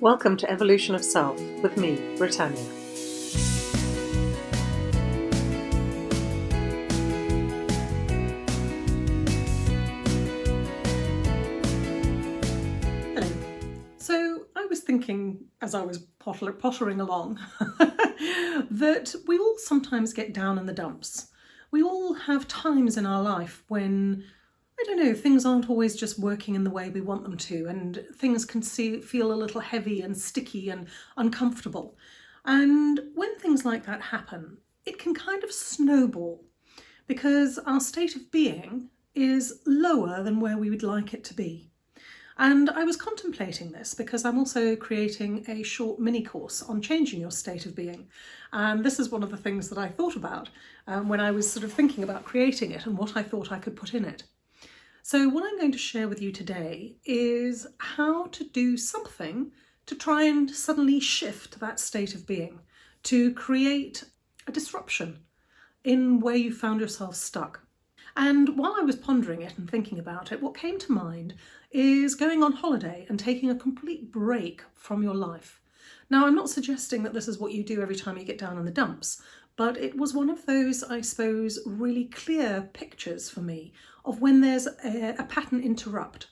Welcome to Evolution of Self with me, Britannia. Hello. So I was thinking as I was pottering along that we all sometimes get down in the dumps. We all have times in our life when things aren't always just working in the way we want them to, and things can feel a little heavy and sticky and uncomfortable. And when things like that happen, it can kind of snowball because our state of being is lower than where we would like it to be. And I was contemplating this because I'm also creating a short mini course on changing your state of being. And this is one of the things that I thought about when I was sort of thinking about creating it and what I thought I could put in it. So what I'm going to share with you today is how to do something to try and suddenly shift that state of being, to create a disruption in where you found yourself stuck. And while I was pondering it and thinking about it, what came to mind is going on holiday and taking a complete break from your life. Now, I'm not suggesting that this is what you do every time you get down in the dumps, but it was one of those, I suppose, really clear pictures for me of when there's a pattern interrupt.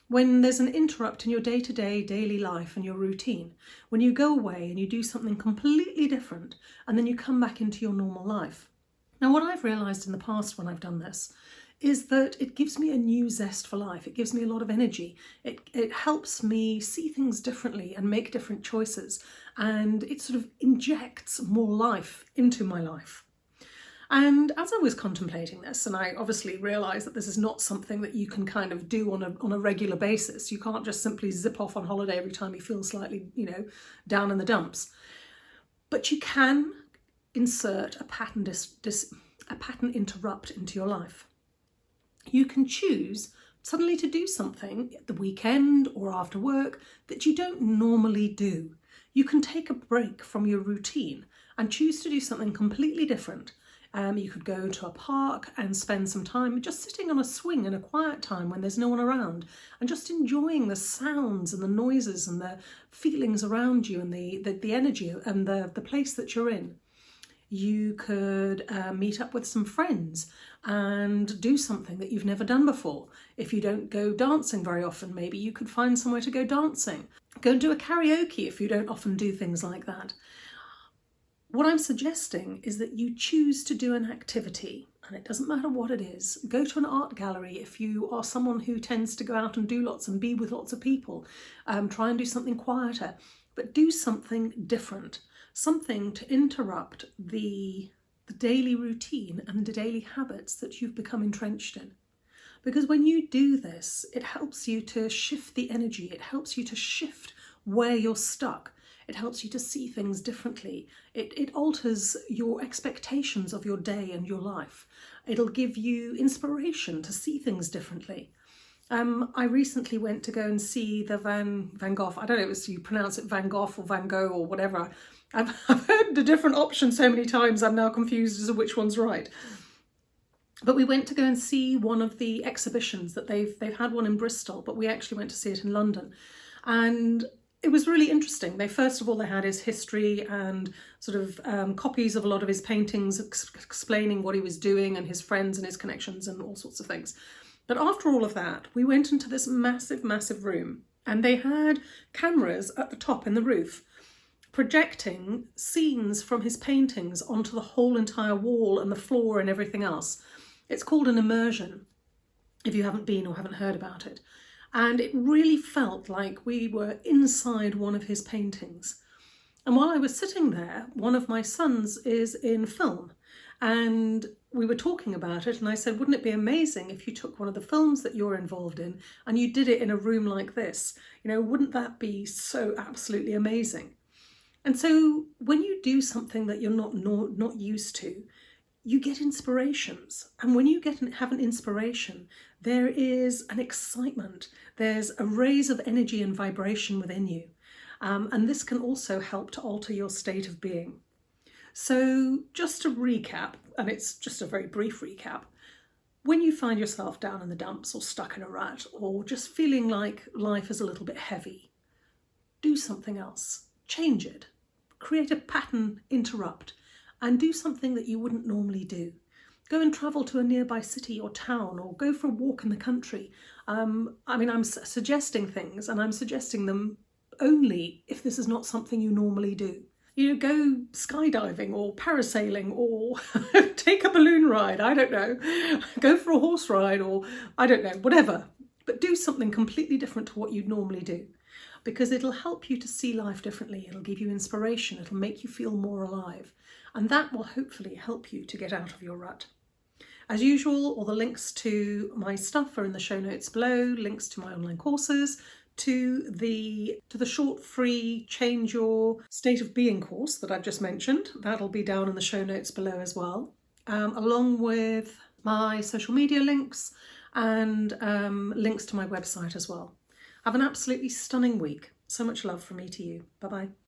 When there's an interrupt in your day-to-day daily life and your routine. When you go away and you do something completely different and then you come back into your normal life. Now, what I've realised in the past when I've done this is that it gives me a new zest for life. It gives me a lot of energy. It helps me see things differently and make different choices. And it sort of injects more life into my life. And as I was contemplating this, and I obviously realised that this is not something that you can kind of do on a regular basis. You can't just simply zip off on holiday every time you feel slightly, down in the dumps. But you can insert a pattern interrupt into your life. You can choose suddenly to do something at the weekend or after work that you don't normally do. You can take a break from your routine and choose to do something completely different. You could go to a park and spend some time just sitting on a swing in a quiet time when there's no one around and just enjoying the sounds and the noises and the feelings around you and the energy and the place that you're in. You could meet up with some friends and do something that you've never done before. If you don't go dancing very often, maybe you could find somewhere to go dancing. Go and do a karaoke if you don't often do things like that. What I'm suggesting is that you choose to do an activity, and it doesn't matter what it is. Go to an art gallery if you are someone who tends to go out and do lots and be with lots of people. Try and do something quieter, but do something different. Something to interrupt the daily routine and the daily habits that you've become entrenched in. Because when you do this, it helps you to shift the energy. It helps you to shift where you're stuck. It helps you to see things differently. It alters your expectations of your day and your life. It'll give you inspiration to see things differently. I recently went to go and see the Van Gogh. I don't know if you pronounce it Van Gogh or Van Gogh or whatever. I've heard the different options so many times I'm now confused as to which one's right. But we went to go and see one of the exhibitions that they've had one in Bristol, but we actually went to see it in London. And it was really interesting. They had his history and sort of copies of a lot of his paintings explaining what he was doing and his friends and his connections and all sorts of things. But after all of that, we went into this massive, massive room and they had cameras at the top in the roof projecting scenes from his paintings onto the whole entire wall and the floor and everything else. It's called an immersion, if you haven't been or haven't heard about it. And it really felt like we were inside one of his paintings. And while I was sitting there, one of my sons is in film. And we were talking about it and I said, wouldn't it be amazing if you took one of the films that you're involved in and you did it in a room like this? Wouldn't that be so absolutely amazing? And so when you do something that you're not used to, you get inspirations. And when you have an inspiration, there is an excitement. There's a raise of energy and vibration within you. And this can also help to alter your state of being. So just to recap, and it's just a very brief recap, when you find yourself down in the dumps or stuck in a rut or just feeling like life is a little bit heavy, do something else, change it, create a pattern interrupt, and do something that you wouldn't normally do. Go and travel to a nearby city or town, or go for a walk in the country. I'm suggesting things, and I'm suggesting them only if this is not something you normally do. Go skydiving or parasailing, or take a balloon ride, I don't know. Go for a horse ride, or I don't know, whatever. But do something completely different to what you'd normally do, because it'll help you to see life differently. It'll give you inspiration. It'll make you feel more alive. And that will hopefully help you to get out of your rut. As usual, all the links to my stuff are in the show notes below, links to my online courses, to the short free Change Your State of Being course that I've just mentioned. That'll be down in the show notes below as well, along with my social media links and links to my website as well. Have an absolutely stunning week. So much love from me to you. Bye-bye.